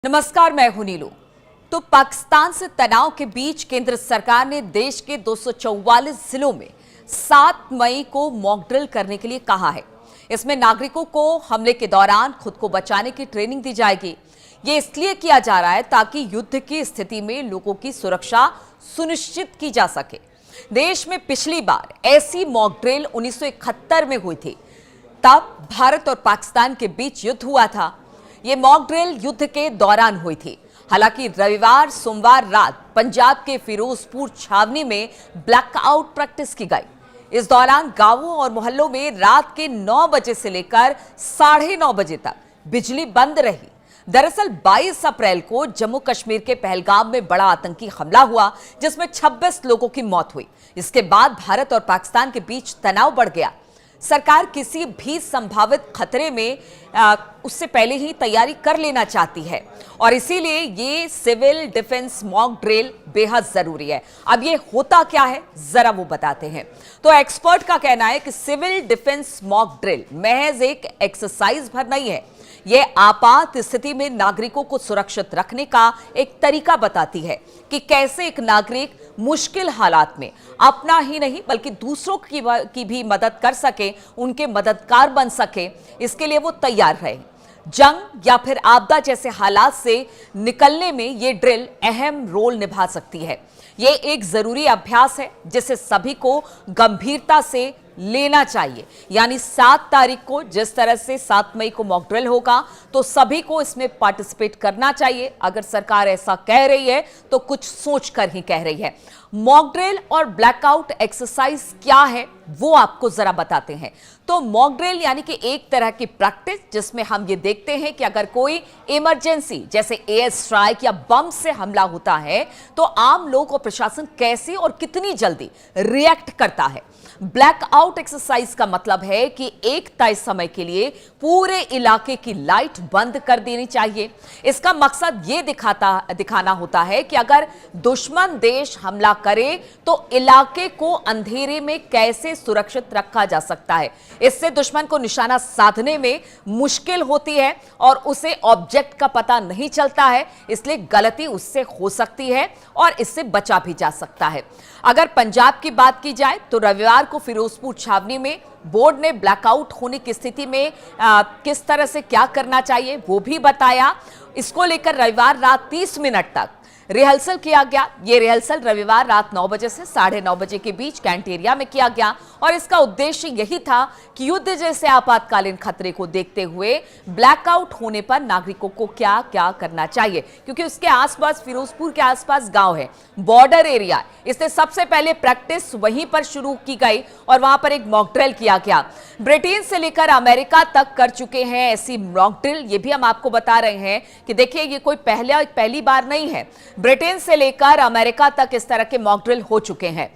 नमस्कार, मैं हूं नीलू। तो पाकिस्तान से तनाव के बीच केंद्र सरकार ने देश के 244 जिलों में 7 मई को मॉक ड्रिल करने के लिए कहा है। इसमें नागरिकों को हमले के दौरान खुद को बचाने की ट्रेनिंग दी जाएगी। ये इसलिए किया जा रहा है ताकि युद्ध की स्थिति में लोगों की सुरक्षा सुनिश्चित की जा सके। देश में पिछली बार ऐसी मॉक ड्रिल 1971 में हुई थी। तब भारत और पाकिस्तान के बीच युद्ध हुआ था। ये मॉक ड्रिल युद्ध के दौरान हुई थी। हालांकि रविवार सोमवार रात पंजाब के फिरोजपुर छावनी में ब्लैकआउट प्रैक्टिस की गई। इस दौरान गांवों और मोहल्लों में रात के 9 बजे से लेकर 9:30 बजे तक बिजली बंद रही। दरअसल 22 अप्रैल को जम्मू कश्मीर के पहलगाम में बड़ा आतंकी हमला हुआ, जिसमें 26 लोगों की मौत हुई। इसके बाद भारत और पाकिस्तान के बीच तनाव बढ़ गया। सरकार किसी भी संभावित खतरे में उससे पहले ही तैयारी कर लेना चाहती है और इसीलिए ये सिविल डिफेंस मॉक ड्रिल बेहद जरूरी है। अब ये होता क्या है, जरा वो बताते हैं। तो एक्सपर्ट का कहना है कि सिविल डिफेंस मॉक ड्रिल महज एक एक्सरसाइज भर नहीं है। ये आपात स्थिति में नागरिकों को सुरक्षित रखने का एक तरीका बताती है कि कैसे एक नागरिक मुश्किल हालात में अपना ही नहीं बल्कि दूसरों की भी मदद कर सके, उनके मददगार बन सके। इसके लिए वो तैयार रहे। जंग या फिर आपदा जैसे हालात से निकलने में ये ड्रिल अहम रोल निभा सकती है। ये एक जरूरी अभ्यास है जिसे सभी को गंभीरता से लेना चाहिए। यानी 7 तारीख को जिस तरह से 7 मई को मॉक ड्रिल होगा तो सभी को इसमें पार्टिसिपेट करना चाहिए। अगर सरकार ऐसा कह रही है तो कुछ सोच कर ही कह रही है। मॉक ड्रिल और ब्लैकआउट एक्सरसाइज क्या है वो आपको जरा बताते हैं। तो मॉक ड्रिल यानी कि एक तरह की प्रैक्टिस जिसमें हम ये देखते हैं कि अगर कोई इमरजेंसी जैसे एयर स्ट्राइक या बम से हमला होता है तो आम लोग और प्रशासन कैसे और कितनी जल्दी रिएक्ट करता है। ब्लैकआउट एक्सरसाइज का मतलब है कि एक तय समय के लिए पूरे इलाके की लाइट बंद कर देनी चाहिए। इसका मकसद ये दिखाना होता है कि अगर दुश्मन देश हमला करे तो इलाके को अंधेरे में कैसे सुरक्षित रखा जा सकता है। इससे दुश्मन को निशाना साधने में मुश्किल होती है और उसे ऑब्जेक्ट का पता नहीं चलता है, इसलिए गलती उससे हो सकती है और इससे बचा भी जा सकता है। अगर पंजाब की बात की जाए तो रविवार को फिरोजपुर छावनी में बोर्ड ने ब्लैकआउट होने की स्थिति में किस तरह से क्या करना चाहिए वो भी बताया। इसको लेकर रविवार रात 30 मिनट तक रिहर्सल किया गया। ये रिहर्सल रविवार रात 9 बजे से 9:30 बजे के बीच कैंट एरिया में किया गया और इसका उद्देश्य यही था कि युद्ध जैसे आपातकालीन खतरे को देखते हुए ब्लैकआउट होने पर नागरिकों को क्या क्या करना चाहिए, क्योंकि उसके आसपास फिरोजपुर के आसपास गांव है, बॉर्डर एरिया। इससे सबसे पहले प्रैक्टिस वहीं पर शुरू की गई और वहां पर एक मॉक ड्रिल किया गया। ब्रिटेन से लेकर अमेरिका तक कर चुके हैं ऐसी मॉक ड्रिल। ये भी हम आपको बता रहे हैं कि देखिए ये कोई पहली बार नहीं है। ब्रिटेन से लेकर अमेरिका तक इस तरह के मॉक ड्रिल हो चुके हैं।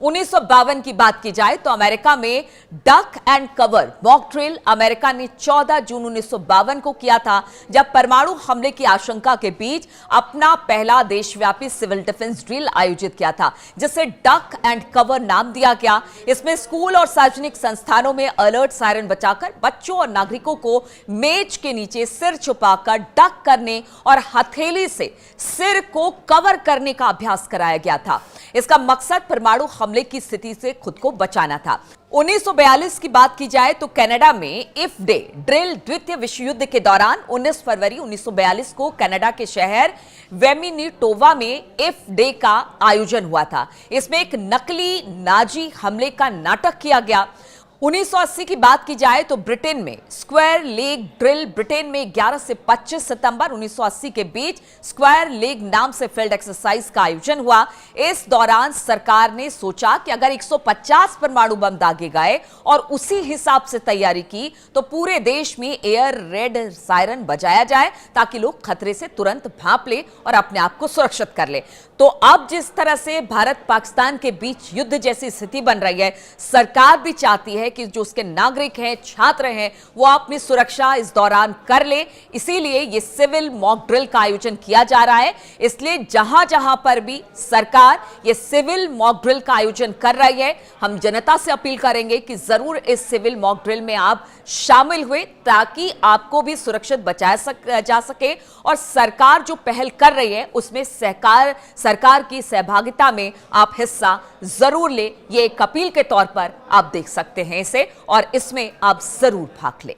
1952 की बात की जाए तो अमेरिका में duck and cover mock drill America ने 14 जून 1952 को किया था, जब परमाणु हमले की आशंका के बीच अपना पहला देशव्यापी सिविल डिफेंस ड्रिल आयोजित किया था, जिसे डक एंड कवर नाम दिया गया। इसमें स्कूल और सार्वजनिक संस्थानों में अलर्ट सायरन बजाकर बच्चों और नागरिकों को मेज के नीचे सिर छुपाकर डक करने और हथेली से सिर को कवर करने का अभ्यास कराया गया था। इसका मकसद परमाणु हमले की स्थिति से खुद को बचाना था। 1942 की बात की जाए तो कनाडा में इफ डे ड्रिल द्वितीय विश्व युद्ध के दौरान 19 फरवरी 1942 को कनाडा के शहर वेमिनिटोवा में इफ डे का आयोजन हुआ था। इसमें एक नकली नाजी हमले का नाटक किया गया। 1980 की बात की जाए तो ब्रिटेन में स्क्वायर लेग ड्रिल ब्रिटेन में 11 से 25 सितंबर 1980 के बीच स्क्वायर लेग नाम से फील्ड एक्सरसाइज का आयोजन हुआ। इस दौरान सरकार ने सोचा कि अगर 150 परमाणु बम दागे गए और उसी हिसाब से तैयारी की तो पूरे देश में एयर रेड सायरन बजाया जाए ताकि लोग खतरे से तुरंत भांप ले और अपने आप को सुरक्षित कर ले। तो अब जिस तरह से भारत पाकिस्तान के बीच युद्ध जैसी स्थिति बन रही है, सरकार भी चाहती है है कि जो उसके नागरिक हैं, छात्र हैं, वो अपनी सुरक्षा इस दौरान कर ले। इसीलिए ये सिविल मॉक ड्रिल का आयोजन किया जा रहा है। इसलिए जहां जहां पर भी सरकार ये सिविल मॉक ड्रिल का आयोजन कर रही है, हम जनता से अपील करेंगे कि जरूर इस सिविल मॉक ड्रिल में आप शामिल हुए, ताकि आपको भी सुरक्षित बचाया जा सके और सरकार जो पहल कर रही है उसमें सरकार की सहभागिता में आप हिस्सा जरूर ले। ये एक अपील के तौर पर आप देख सकते हैं इसे, और इसमें आप जरूर भाग लें।